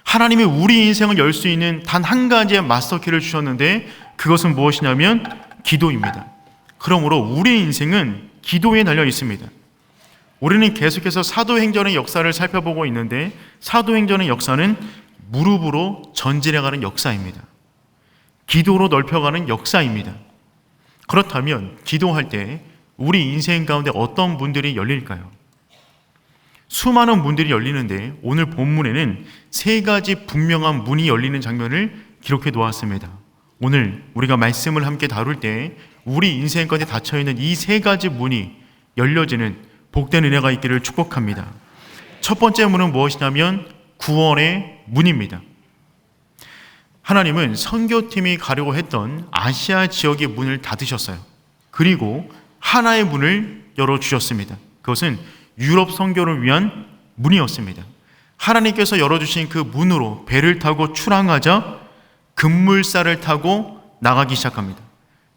하나님이 우리 인생을 열 수 있는 단 한 가지의 마스터키를 주셨는데 그것은 무엇이냐면 기도입니다. 그러므로 우리 인생은 기도에 달려 있습니다. 우리는 계속해서 사도행전의 역사를 살펴보고 있는데 사도행전의 역사는 무릎으로 전진해가는 역사입니다. 기도로 넓혀가는 역사입니다. 그렇다면 기도할 때 우리 인생 가운데 어떤 문들이 열릴까요? 수많은 문들이 열리는데 오늘 본문에는 세 가지 분명한 문이 열리는 장면을 기록해 놓았습니다. 오늘 우리가 말씀을 함께 다룰 때 우리 인생 가운데 닫혀있는 이 세 가지 문이 열려지는 복된 은혜가 있기를 축복합니다. 첫 번째 문은 무엇이냐면 구원의 문입니다. 하나님은 선교팀이 가려고 했던 아시아 지역의 문을 닫으셨어요. 그리고 하나의 문을 열어주셨습니다. 그것은 유럽 선교를 위한 문이었습니다. 하나님께서 열어주신 그 문으로 배를 타고 출항하자 급물살을 타고 나가기 시작합니다.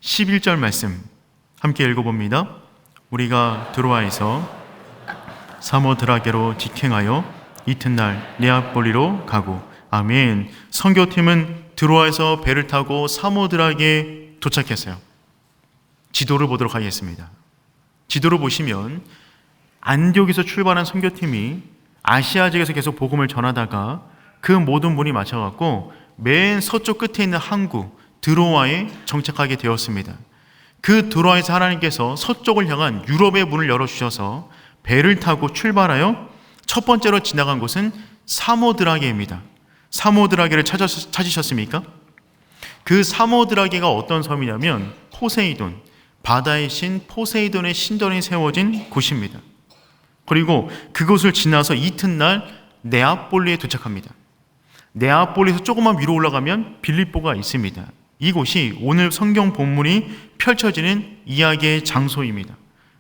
11절 말씀 함께 읽어봅니다. 우리가 드로아에서 사모드라게로 직행하여 이튿날 네아폴리로 가고. 아멘. 선교팀은 드로아에서 배를 타고 사모드라게 도착했어요. 지도를 보도록 하겠습니다. 지도를 보시면 안디옥에서 출발한 선교팀이 아시아 지역에서 계속 복음을 전하다가 그 모든 문이 맞춰갖고 맨 서쪽 끝에 있는 항구 드로아에 정착하게 되었습니다. 그 드로아에서 하나님께서 서쪽을 향한 유럽의 문을 열어주셔서 배를 타고 출발하여 첫 번째로 지나간 곳은 사모드라게입니다. 사모드라게를 찾으셨습니까? 그 사모드라게가 어떤 섬이냐면 포세이돈, 바다의 신 포세이돈의 신전이 세워진 곳입니다. 그리고 그곳을 지나서 이튿날 네아폴리에 도착합니다. 네아폴리에서 조금만 위로 올라가면 빌립보가 있습니다. 이곳이 오늘 성경 본문이 펼쳐지는 이야기의 장소입니다.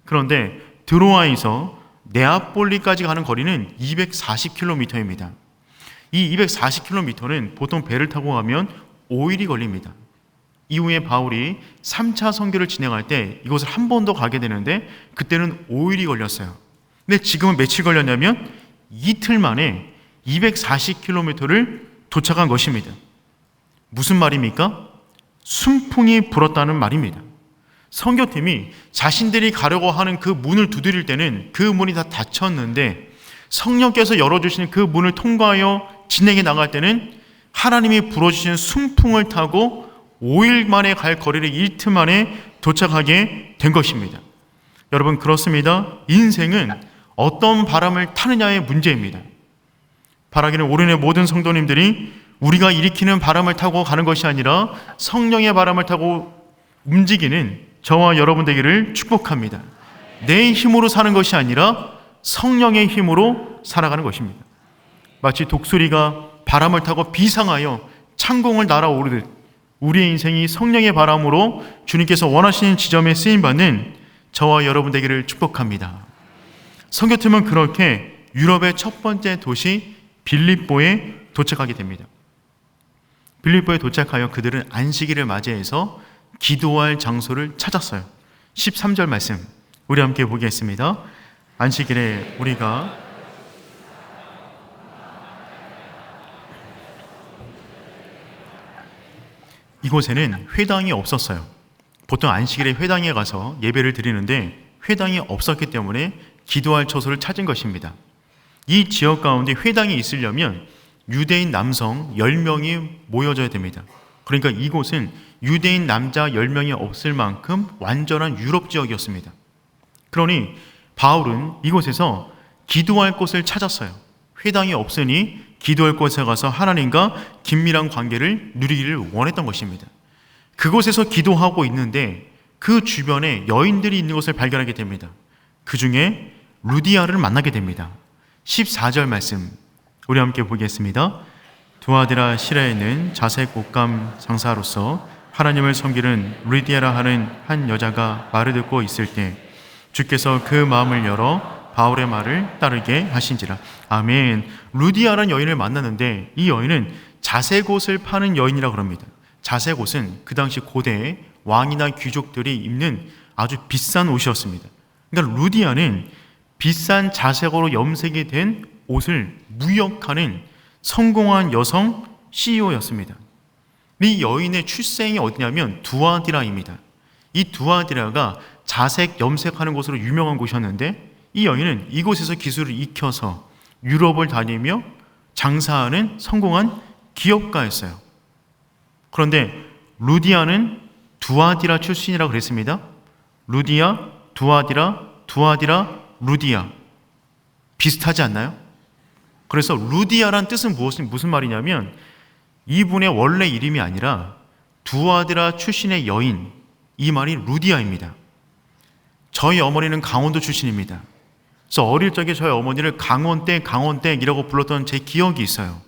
그런데 드로아에서 네아폴리까지 가는 거리는 240km입니다. 이 240km는 보통 배를 타고 가면 5일이 걸립니다. 이후에 바울이 3차 선교를 진행할 때 이곳을 한 번 더 가게 되는데 그때는 5일이 걸렸어요. 근데 지금은 며칠 걸렸냐면 이틀 만에 240km를 도착한 것입니다. 무슨 말입니까? 순풍이 불었다는 말입니다. 선교팀이 자신들이 가려고 하는 그 문을 두드릴 때는 그 문이 다 닫혔는데 성령께서 열어주시는 그 문을 통과하여 진행해 나갈 때는 하나님이 불어주신 순풍을 타고 5일 만에 갈 거리를 이틀 만에 도착하게 된 것입니다. 여러분, 그렇습니다. 인생은 어떤 바람을 타느냐의 문제입니다. 바라기는 오른의 모든 성도님들이 우리가 일으키는 바람을 타고 가는 것이 아니라 성령의 바람을 타고 움직이는 저와 여러분 되기를 축복합니다. 내 힘으로 사는 것이 아니라 성령의 힘으로 살아가는 것입니다. 마치 독수리가 바람을 타고 비상하여 창공을 날아오르듯 우리의 인생이 성령의 바람으로 주님께서 원하시는 지점에 쓰임받는 저와 여러분 되기를 축복합니다. 선교팀은 그렇게 유럽의 첫 번째 도시 빌립보에 도착하게 됩니다. 빌립보에 도착하여 그들은 안식일을 맞이해서 기도할 장소를 찾았어요. 13절 말씀 우리 함께 보겠습니다. 안식일에 우리가 이곳에는 회당이 없었어요. 보통 안식일에 회당에 가서 예배를 드리는데 회당이 없었기 때문에 기도할 처소를 찾은 것입니다. 이 지역 가운데 회당이 있으려면 유대인 남성 10명이 모여져야 됩니다. 그러니까 이곳은 유대인 남자 10명이 없을 만큼 완전한 유럽 지역이었습니다. 그러니 바울은 이곳에서 기도할 곳을 찾았어요. 회당이 없으니 기도할 곳에 가서 하나님과 긴밀한 관계를 누리기를 원했던 것입니다. 그곳에서 기도하고 있는데 그 주변에 여인들이 있는 것을 발견하게 됩니다. 그 중에 루디아를 만나게 됩니다. 14절 말씀 우리 함께 보겠습니다. 두아디라 시라에는 자색 옷감 장사로서 하나님을 섬기는 루디아라 하는 한 여자가 말을 듣고 있을 때 주께서 그 마음을 열어 바울의 말을 따르게 하신지라. 아멘. 루디아라는 여인을 만났는데 이 여인은 자색옷을 파는 여인이라고 합니다. 자색옷은 그 당시 고대에 왕이나 귀족들이 입는 아주 비싼 옷이었습니다. 그러니까 루디아는 비싼 자색으로 염색이 된 옷을 무역하는 성공한 여성 CEO였습니다. 이 여인의 출생이 어디냐면 두아디라입니다. 이 두아디라가 자색 염색하는 곳으로 유명한 곳이었는데 이 여인은 이곳에서 기술을 익혀서 유럽을 다니며 장사하는 성공한 기업가였어요. 그런데 루디아는 두아디라 출신이라고 그랬습니다. 루디아, 두아디라, 루디아. 비슷하지 않나요? 그래서 루디아란 뜻은 무슨 말이냐면 이분의 원래 이름이 아니라 두아디라 출신의 여인, 이 말이 루디아입니다. 저희 어머니는 강원도 출신입니다. 그래서 어릴 적에 저희 어머니를 강원댁이라고 불렀던 제 기억이 있어요.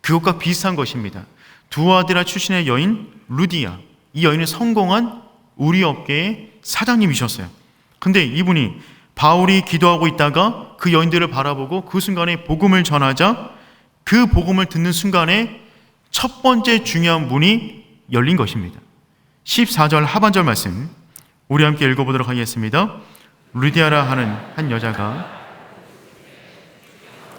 그것과 비슷한 것입니다. 두아디라 출신의 여인 루디아, 이 여인은 성공한 우리 업계의 사장님이셨어요. 근데 이분이 바울이 기도하고 있다가 그 여인들을 바라보고 그 순간에 복음을 전하자 그 복음을 듣는 순간에 첫 번째 중요한 문이 열린 것입니다. 14절 하반절 말씀 우리 함께 읽어보도록 하겠습니다. 루디아라 하는 한 여자가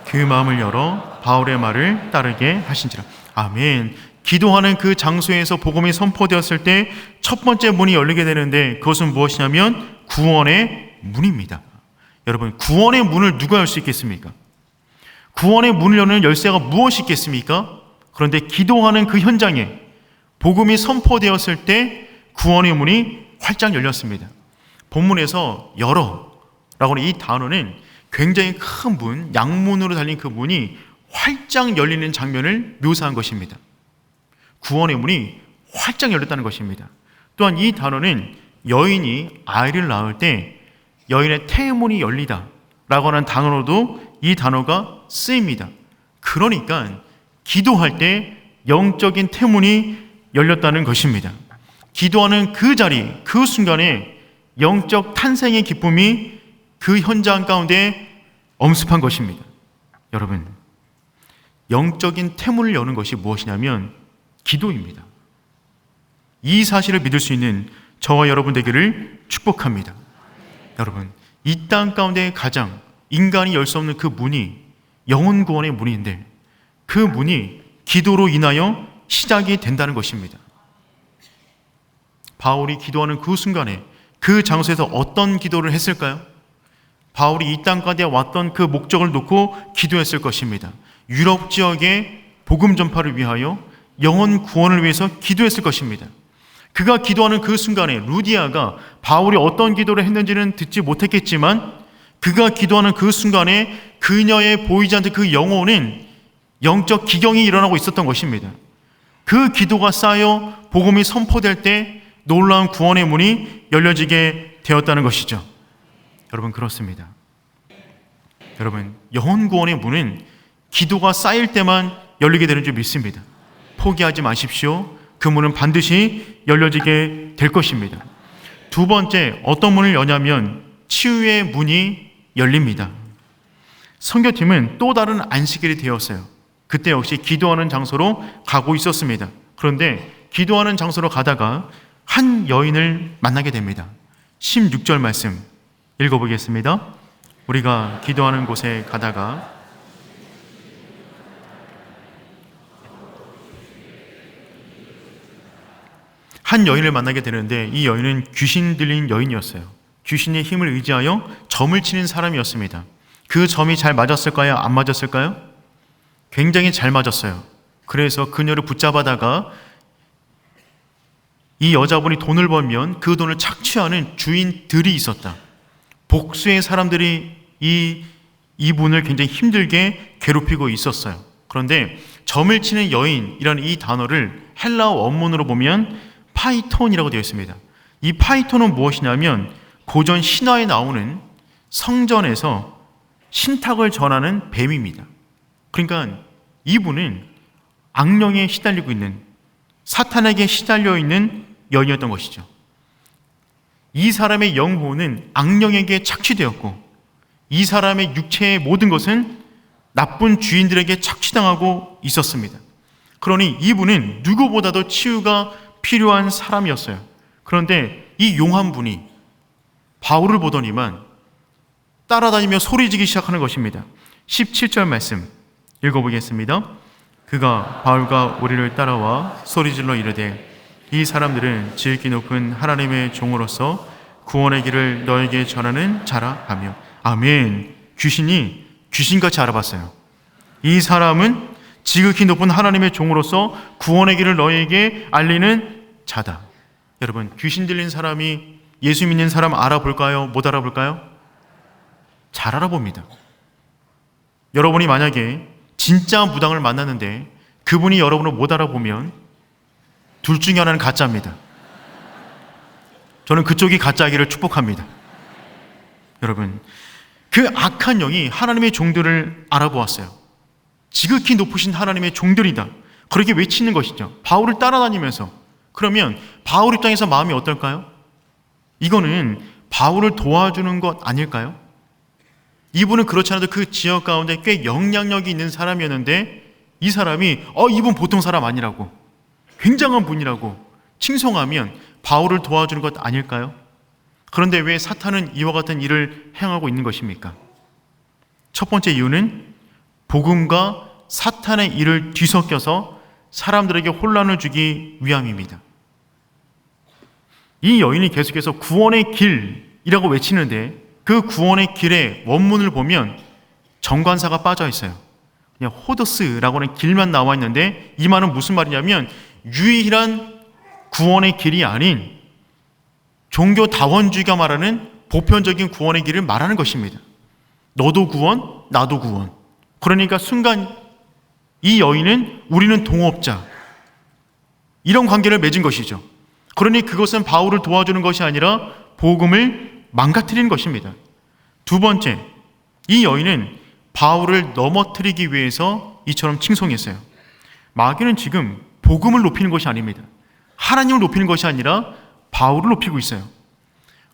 그 마음을 열어 바울의 말을 따르게 하신지라. 아멘. 기도하는 그 장소에서 복음이 선포되었을 때 첫 번째 문이 열리게 되는데 그것은 무엇이냐면 구원의 문입니다. 여러분, 구원의 문을 누가 열 수 있겠습니까? 구원의 문을 여는 열쇠가 무엇이 있겠습니까? 그런데 기도하는 그 현장에 복음이 선포되었을 때 구원의 문이 활짝 열렸습니다. 본문에서 열어라고 하는 이 단어는 굉장히 큰 문, 양문으로 달린 그 문이 활짝 열리는 장면을 묘사한 것입니다. 구원의 문이 활짝 열렸다는 것입니다. 또한 이 단어는 여인이 아이를 낳을 때 여인의 태문이 열리다 라고 하는 단어로도 이 단어가 쓰입니다. 그러니까 기도할 때 영적인 태문이 열렸다는 것입니다. 기도하는 그 자리, 그 순간에 영적 탄생의 기쁨이 그 현장 가운데 엄습한 것입니다. 여러분, 영적인 태문을 여는 것이 무엇이냐면 기도입니다. 이 사실을 믿을 수 있는 저와 여러분 되기를 축복합니다. 여러분, 이 땅 가운데 가장 인간이 열 수 없는 그 문이 영혼 구원의 문인데 그 문이 기도로 인하여 시작이 된다는 것입니다. 바울이 기도하는 그 순간에 그 장소에서 어떤 기도를 했을까요? 바울이 이 땅 가운데 왔던 그 목적을 놓고 기도했을 것입니다. 유럽 지역의 복음 전파를 위하여 영혼 구원을 위해서 기도했을 것입니다. 그가 기도하는 그 순간에 루디아가 바울이 어떤 기도를 했는지는 듣지 못했겠지만 그가 기도하는 그 순간에 그녀의 보이지 않는 그 영혼은 영적 기경이 일어나고 있었던 것입니다. 그 기도가 쌓여 복음이 선포될 때 놀라운 구원의 문이 열려지게 되었다는 것이죠. 여러분, 그렇습니다. 여러분, 영혼 구원의 문은 기도가 쌓일 때만 열리게 되는 줄 믿습니다. 포기하지 마십시오. 그 문은 반드시 열려지게 될 것입니다. 두 번째, 어떤 문을 여냐면 치유의 문이 열립니다. 선교팀은 또 다른 안식일이 되었어요. 그때 역시 기도하는 장소로 가고 있었습니다. 그런데 기도하는 장소로 가다가 한 여인을 만나게 됩니다. 16절 말씀 읽어보겠습니다. 우리가 기도하는 곳에 가다가 한 여인을 만나게 되는데 이 여인은 귀신 들린 여인이었어요. 귀신의 힘을 의지하여 점을 치는 사람이었습니다. 그 점이 잘 맞았을까요? 안 맞았을까요? 굉장히 잘 맞았어요. 그래서 그녀를 붙잡아다가 이 여자분이 돈을 벌면 그 돈을 착취하는 주인들이 있었다. 복수의 사람들이 이분을 굉장히 힘들게 괴롭히고 있었어요. 그런데 점을 치는 여인이라는 이 단어를 헬라어 원문으로 보면 파이톤이라고 되어 있습니다. 이 파이톤은 무엇이냐면 고전 신화에 나오는 성전에서 신탁을 전하는 뱀입니다. 그러니까 이분은 악령에 시달리고 있는, 사탄에게 시달려 있는 여인이었던 것이죠. 이 사람의 영혼은 악령에게 착취되었고 이 사람의 육체의 모든 것은 나쁜 주인들에게 착취당하고 있었습니다. 그러니 이분은 누구보다도 치유가 필요한 사람이었어요. 그런데 이 용한 분이 바울을 보더니만 따라다니며 소리지기 시작하는 것입니다. 17절 말씀 읽어보겠습니다. 그가 바울과 우리를 따라와 소리질러 이르되 이 사람들은 지극히 높은 하나님의 종으로서 구원의 길을 너에게 전하는 자라 하며. 아멘. 귀신이 귀신같이 알아봤어요. 이 사람은 지극히 높은 하나님의 종으로서 구원의 길을 너에게 알리는 자다. 여러분, 귀신 들린 사람이 예수 믿는 사람 알아볼까요? 못 알아볼까요? 잘 알아봅니다. 여러분이 만약에 진짜 무당을 만났는데 그분이 여러분을 못 알아보면 둘 중에 하나는 가짜입니다. 저는 그쪽이 가짜이기를 축복합니다. 여러분, 그 악한 영이 하나님의 종들을 알아보았어요. 지극히 높으신 하나님의 종들이다, 그렇게 외치는 것이죠. 바울을 따라다니면서. 그러면 바울 입장에서 마음이 어떨까요? 이거는 바울을 도와주는 것 아닐까요? 이분은 그렇지 않아도 그 지역 가운데 꽤 영향력이 있는 사람이었는데 이 사람이 이분 보통 사람 아니라고, 굉장한 분이라고 칭송하면 바울을 도와주는 것 아닐까요? 그런데 왜 사탄은 이와 같은 일을 행하고 있는 것입니까? 첫 번째 이유는 복음과 사탄의 일을 뒤섞여서 사람들에게 혼란을 주기 위함입니다. 이 여인이 계속해서 구원의 길이라고 외치는데 그 구원의 길의 원문을 보면 정관사가 빠져 있어요. 그냥 호더스라고 하는 길만 나와 있는데 이 말은 무슨 말이냐면 유일한 구원의 길이 아닌 종교 다원주의가 말하는 보편적인 구원의 길을 말하는 것입니다. 너도 구원, 나도 구원. 그러니까 순간 이 여인은 우리는 동업자, 이런 관계를 맺은 것이죠. 그러니 그것은 바울을 도와주는 것이 아니라 복음을 망가뜨리는 것입니다. 두 번째, 이 여인은 바울을 넘어뜨리기 위해서 이처럼 칭송했어요. 마귀는 지금 복음을 높이는 것이 아닙니다. 하나님을 높이는 것이 아니라 바울을 높이고 있어요.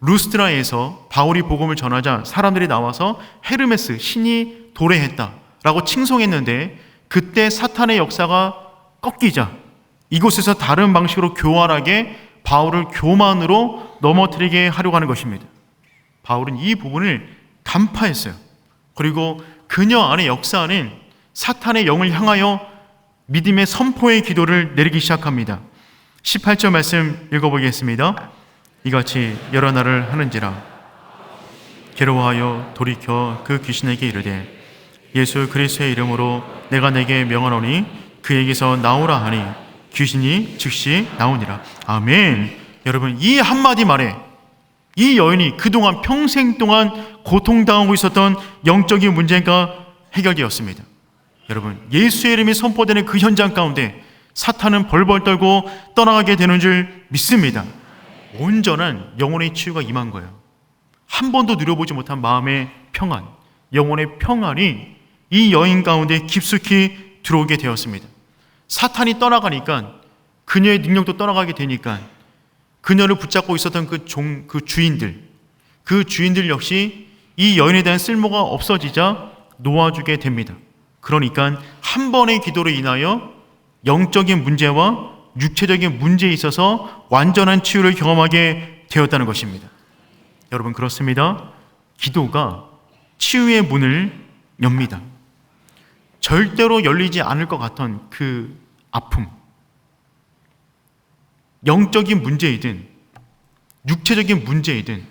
루스드라에서 바울이 복음을 전하자 사람들이 나와서 헤르메스, 신이 도래했다라고 칭송했는데 그때 사탄의 역사가 꺾이자 이곳에서 다른 방식으로 교활하게 바울을 교만으로 넘어뜨리게 하려고 하는 것입니다. 바울은 이 부분을 간파했어요. 그리고 그녀 안의 역사는 사탄의 영을 향하여 믿음의 선포의 기도를 내리기 시작합니다. 18절 말씀 읽어보겠습니다. 이같이 여러 날을 하는지라 괴로워하여 돌이켜 그 귀신에게 이르되 예수 그리스도의 이름으로 내가 내게 명하노니 그에게서 나오라 하니 귀신이 즉시 나오니라. 아멘. 여러분, 이 한마디 말에 이 여인이 그동안 평생 동안 고통당하고 있었던 영적인 문제가 해결되었습니다. 여러분, 예수의 이름이 선포되는 그 현장 가운데 사탄은 벌벌 떨고 떠나가게 되는 줄 믿습니다. 온전한 영혼의 치유가 임한 거예요. 한 번도 누려보지 못한 마음의 평안, 영혼의 평안이 이 여인 가운데 깊숙이 들어오게 되었습니다. 사탄이 떠나가니까 그녀의 능력도 떠나가게 되니까 그녀를 붙잡고 있었던 그 주인들 역시 이 여인에 대한 쓸모가 없어지자 놓아주게 됩니다. 그러니까 한 번의 기도로 인하여 영적인 문제와 육체적인 문제에 있어서 완전한 치유를 경험하게 되었다는 것입니다. 여러분, 그렇습니다. 기도가 치유의 문을 엽니다. 절대로 열리지 않을 것 같던 그 아픔, 영적인 문제이든 육체적인 문제이든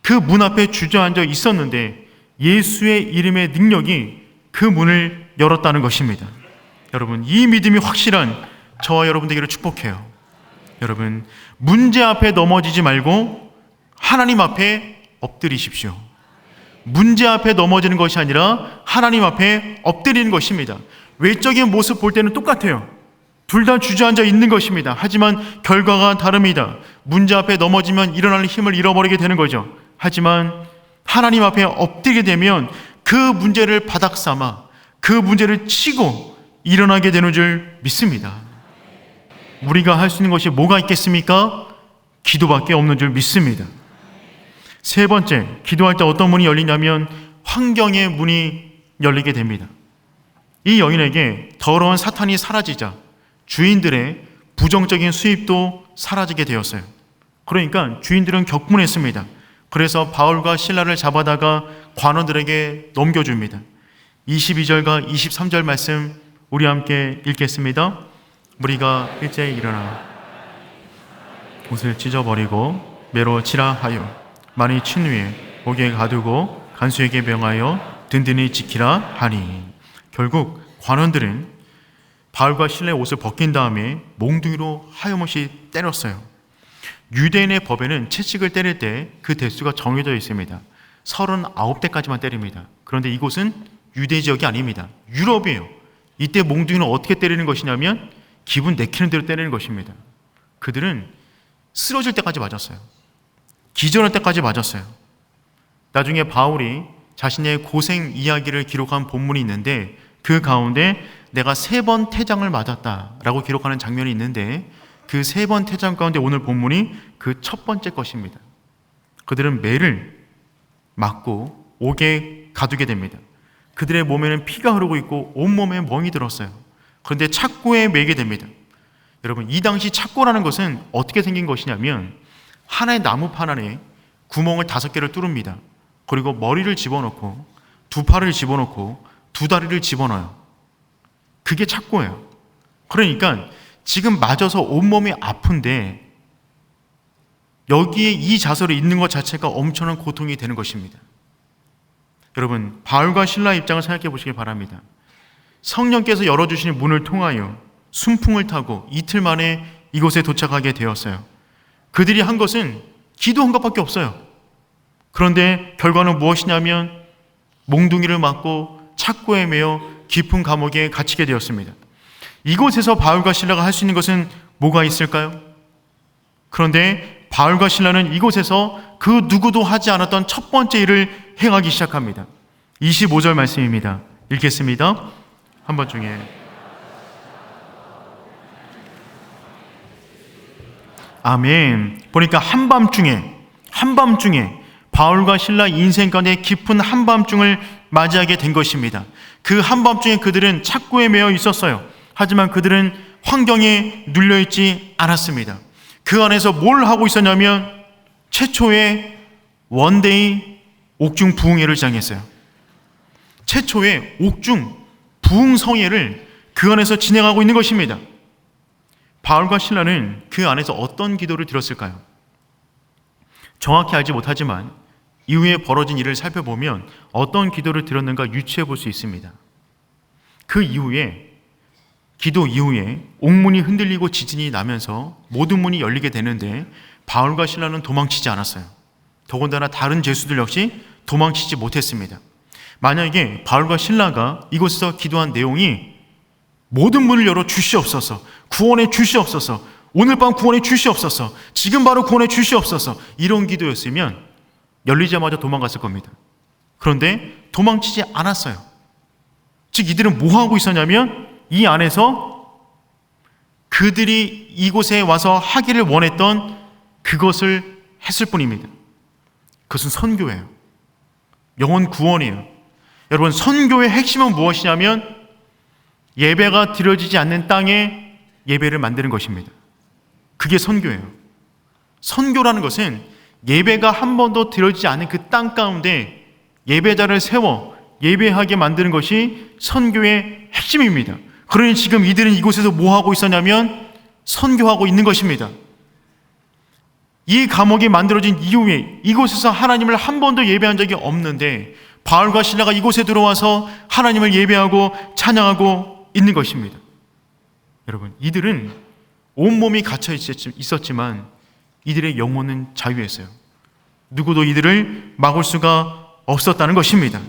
그 문 앞에 주저앉아 있었는데 예수의 이름의 능력이 그 문을 열었다는 것입니다. 여러분, 이 믿음이 확실한 저와 여러분 되기를 축복해요. 여러분, 문제 앞에 넘어지지 말고 하나님 앞에 엎드리십시오. 문제 앞에 넘어지는 것이 아니라 하나님 앞에 엎드리는 것입니다. 외적인 모습 볼 때는 똑같아요. 둘 다 주저앉아 있는 것입니다. 하지만 결과가 다릅니다. 문제 앞에 넘어지면 일어날 힘을 잃어버리게 되는 거죠. 하지만 하나님 앞에 엎드리게 되면 그 문제를 바닥 삼아 그 문제를 치고 일어나게 되는 줄 믿습니다. 우리가 할 수 있는 것이 뭐가 있겠습니까? 기도밖에 없는 줄 믿습니다. 세 번째, 기도할 때 어떤 문이 열리냐면 환경의 문이 열리게 됩니다. 이 여인에게 더러운 사탄이 사라지자 주인들의 부정적인 수입도 사라지게 되었어요. 그러니까 주인들은 격분했습니다. 그래서 바울과 실라를 잡아다가 관원들에게 넘겨줍니다. 22절과 23절 말씀 우리 함께 읽겠습니다. 무리가 일제히 일어나 옷을 찢어버리고 매로 치라 하여 많이 친 후에 옥에 가두고 간수에게 명하여 든든히 지키라 하니, 결국 관원들은 바울과 실라의 옷을 벗긴 다음에 몽둥이로 하염없이 때렸어요. 유대인의 법에는 채찍을 때릴 때 그 대수가 정해져 있습니다. 39대까지만 때립니다. 그런데 이곳은 유대 지역이 아닙니다. 유럽이에요. 이때 몽둥이는 어떻게 때리는 것이냐면 기분 내키는 대로 때리는 것입니다. 그들은 쓰러질 때까지 맞았어요. 기절할 때까지 맞았어요. 나중에 바울이 자신의 고생 이야기를 기록한 본문이 있는데, 그 가운데 내가 3번 태장을 맞았다라고 기록하는 장면이 있는데, 그 3번 태장 가운데 오늘 본문이 그 첫 번째 것입니다. 그들은 매를 맞고 옥에 가두게 됩니다. 그들의 몸에는 피가 흐르고 있고 온몸에 멍이 들었어요. 그런데 착고에 매게 됩니다. 여러분, 이 당시 착고라는 것은 어떻게 생긴 것이냐면 하나의 나무판 안에 구멍을 5개를 뚫습니다. 그리고 머리를 집어넣고 2팔을 집어넣고 2다리를 집어넣어요. 그게 착고예요. 그러니까 지금 맞아서 온몸이 아픈데 여기에 이 자세로 있는 것 자체가 엄청난 고통이 되는 것입니다. 여러분, 바울과 실라의 입장을 생각해 보시기 바랍니다. 성령께서 열어주신 문을 통하여 순풍을 타고 이틀 만에 이곳에 도착하게 되었어요. 그들이 한 것은 기도한 것밖에 없어요. 그런데 결과는 무엇이냐면 몽둥이를 맞고 착고에 매여 깊은 감옥에 갇히게 되었습니다. 이곳에서 바울과 실라가 할 수 있는 것은 뭐가 있을까요? 그런데 바울과 실라는 이곳에서 그 누구도 하지 않았던 첫 번째 일을 행하기 시작합니다. 25절 말씀입니다. 읽겠습니다. 한밤중에 아멘. 보니까 한밤중에 바울과 실라 인생 가운데 깊은 한밤중을 맞이하게 된 것입니다. 그 한밤중에 그들은 착고에 매여 있었어요. 하지만 그들은 환경에 눌려있지 않았습니다. 그 안에서 뭘 하고 있었냐면 최초의 원데이 옥중 부흥회를 시작했어요. 최초의 옥중 부흥 성회를 그 안에서 진행하고 있는 것입니다. 바울과 실라는 그 안에서 어떤 기도를 드렸을까요? 정확히 알지 못하지만 이후에 벌어진 일을 살펴보면 어떤 기도를 드렸는가 유추해 볼 수 있습니다. 그 이후에, 기도 이후에 옥문이 흔들리고 지진이 나면서 모든 문이 열리게 되는데 바울과 실라는 도망치지 않았어요. 더군다나 다른 죄수들 역시 도망치지 못했습니다. 만약에 바울과 실라가 이곳에서 기도한 내용이 모든 문을 열어 주시옵소서, 구원해 주시옵소서, 오늘 밤 구원해 주시옵소서, 지금 바로 구원해 주시옵소서, 이런 기도였으면 열리자마자 도망갔을 겁니다. 그런데 도망치지 않았어요. 즉 이들은 뭐 하고 있었냐면 이 안에서 그들이 이곳에 와서 하기를 원했던 그것을 했을 뿐입니다. 그것은 선교예요. 영혼 구원이에요. 여러분, 선교의 핵심은 무엇이냐면 예배가 드려지지 않는 땅에 예배를 만드는 것입니다. 그게 선교예요. 선교라는 것은 예배가 한 번도 드려지지 않은 그 땅 가운데 예배자를 세워 예배하게 만드는 것이 선교의 핵심입니다. 그러니 지금 이들은 이곳에서 뭐 하고 있었냐면 선교하고 있는 것입니다. 이 감옥이 만들어진 이후에 이곳에서 하나님을 한 번도 예배한 적이 없는데 바울과 실라가 이곳에 들어와서 하나님을 예배하고 찬양하고 있는 것입니다. 여러분, 이들은 온몸이 갇혀 있었지만 이들의 영혼은 자유했어요. 누구도 이들을 막을 수가 없었다는 것입니다.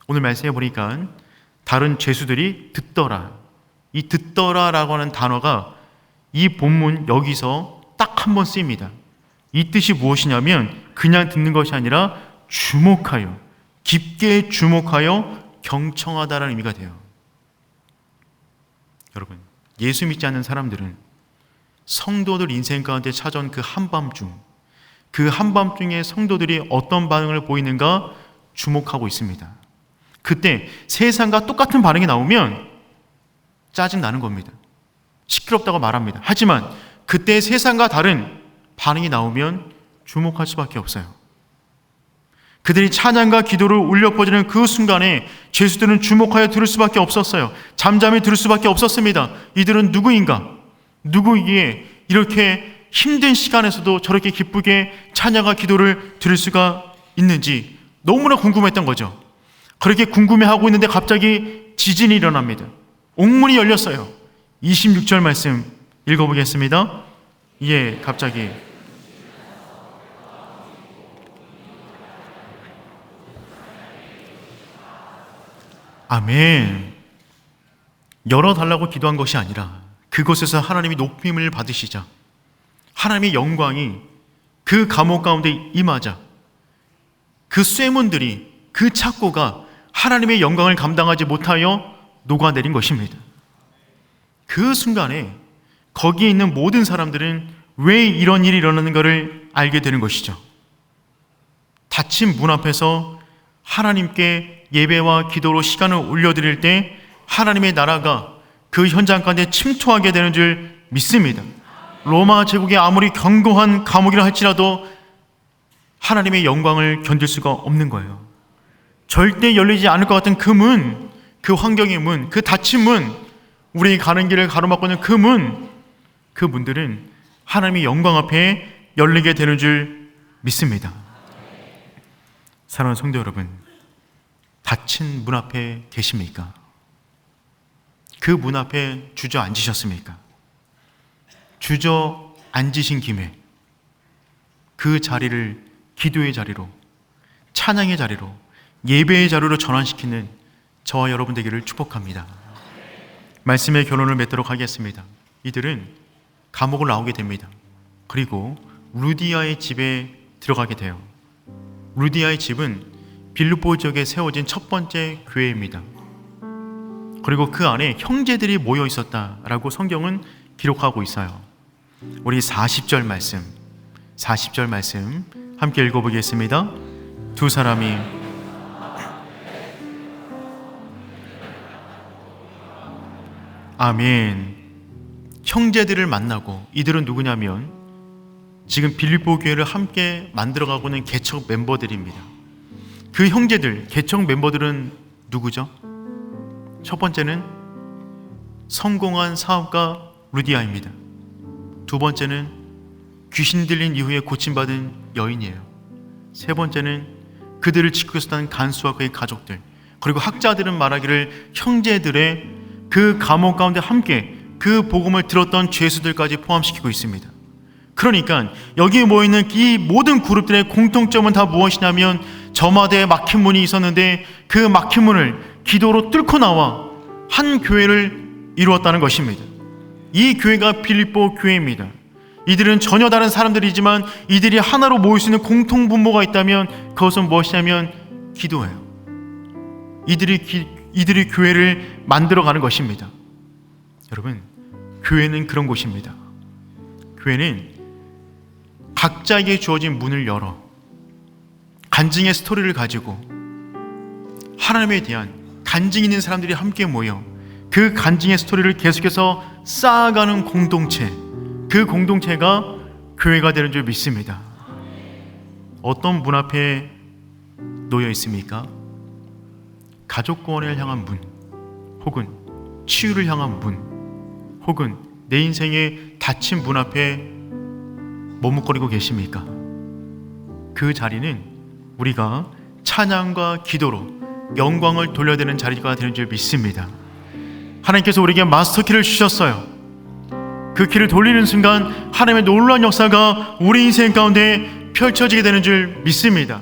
오늘 말씀해 보니까 다른 죄수들이 듣더라, 이 듣더라라고 하는 단어가 이 본문 여기서 딱 한 번 쓰입니다. 이 뜻이 무엇이냐면 그냥 듣는 것이 아니라 주목하여, 깊게 주목하여 경청하다라는 의미가 돼요. 여러분, 예수 믿지 않는 사람들은 성도들 인생 가운데 찾아온 그 한밤중, 그 한밤중에 성도들이 어떤 반응을 보이는가 주목하고 있습니다. 그때 세상과 똑같은 반응이 나오면 짜증나는 겁니다. 시끄럽다고 말합니다. 하지만 그때 세상과 다른 반응이 나오면 주목할 수밖에 없어요. 그들이 찬양과 기도를 울려 퍼지는 그 순간에 죄수들은 주목하여 들을 수밖에 없었어요. 잠잠히 들을 수밖에 없었습니다. 이들은 누구인가? 누구이기에 이렇게 힘든 시간에서도 저렇게 기쁘게 찬양과 기도를 들을 수가 있는지 너무나 궁금했던 거죠. 그렇게 궁금해하고 있는데 갑자기 지진이 일어납니다. 옥문이 열렸어요. 26절 말씀 읽어보겠습니다. 예, 갑자기 아멘. 열어달라고 기도한 것이 아니라 그곳에서 하나님이 높임을 받으시자 하나님의 영광이 그 감옥 가운데 임하자 그 쇠문들이, 그 착고가 하나님의 영광을 감당하지 못하여 녹아내린 것입니다. 그 순간에 거기에 있는 모든 사람들은 왜 이런 일이 일어나는가를 알게 되는 것이죠. 닫힌 문 앞에서 하나님께 예배와 기도로 시간을 올려드릴 때 하나님의 나라가 그 현장 가운데 침투하게 되는 줄 믿습니다. 로마 제국이 아무리 견고한 감옥이라 할지라도 하나님의 영광을 견딜 수가 없는 거예요. 절대 열리지 않을 것 같은 그 문, 그 환경의 문, 그 닫힌 문, 우리 가는 길을 가로막고 있는 그 문, 그 문들은 하나님의 영광 앞에 열리게 되는 줄 믿습니다. 사랑하는 성도 여러분, 닫힌 문 앞에 계십니까? 그 문 앞에 주저앉으셨습니까? 주저앉으신 김에 그 자리를 기도의 자리로, 찬양의 자리로, 예배의 자리로 전환시키는 저와 여러분 되기를 축복합니다. 말씀의 결론을 맺도록 하겠습니다. 이들은 감옥을 나오게 됩니다. 그리고 루디아의 집에 들어가게 돼요. 루디아의 집은 빌립보 지역에 세워진 첫 번째 교회입니다. 그리고 그 안에 형제들이 모여 있었다라고 성경은 기록하고 있어요. 우리 40절 말씀 함께 읽어보겠습니다. 두 사람이 아멘. 형제들을 만나고, 이들은 누구냐면 지금 빌립보 교회를 함께 만들어가고 있는 개척 멤버들입니다. 그 형제들, 개척 멤버들은 누구죠? 첫 번째는 성공한 사업가 루디아입니다. 두 번째는 귀신 들린 이후에 고침받은 여인이에요. 세 번째는 그들을 지키고 있었던 간수와 그의 가족들, 그리고 학자들은 말하기를 형제들의 그 감옥 가운데 함께 그 복음을 들었던 죄수들까지 포함시키고 있습니다. 그러니까 여기에 모여있는 이 모든 그룹들의 공통점은 다 무엇이냐면 저마다의 막힌 문이 있었는데 그 막힌 문을 기도로 뚫고 나와 한 교회를 이루었다는 것입니다. 이 교회가 빌립보 교회입니다. 이들은 전혀 다른 사람들이지만 이들이 하나로 모일 수 있는 공통 분모가 있다면 그것은 무엇이냐면 기도예요. 이들이 교회를 만들어가는 것입니다. 여러분, 교회는 그런 곳입니다. 교회는 각자에게 주어진 문을 열어 간증의 스토리를 가지고 하나님에 대한 간증 있는 사람들이 함께 모여 그 간증의 스토리를 계속해서 쌓아가는 공동체, 그 공동체가 교회가 되는 줄 믿습니다. 어떤 문 앞에 놓여 있습니까? 가족 구원을 향한 문, 혹은 치유를 향한 문, 혹은 내 인생의 닫힌 문 앞에 머뭇거리고 계십니까? 그 자리는 우리가 찬양과 기도로 영광을 돌려드리는 자리가 되는 줄 믿습니다. 하나님께서 우리에게 마스터키를 주셨어요. 그 키를 돌리는 순간 하나님의 놀라운 역사가 우리 인생 가운데 펼쳐지게 되는 줄 믿습니다.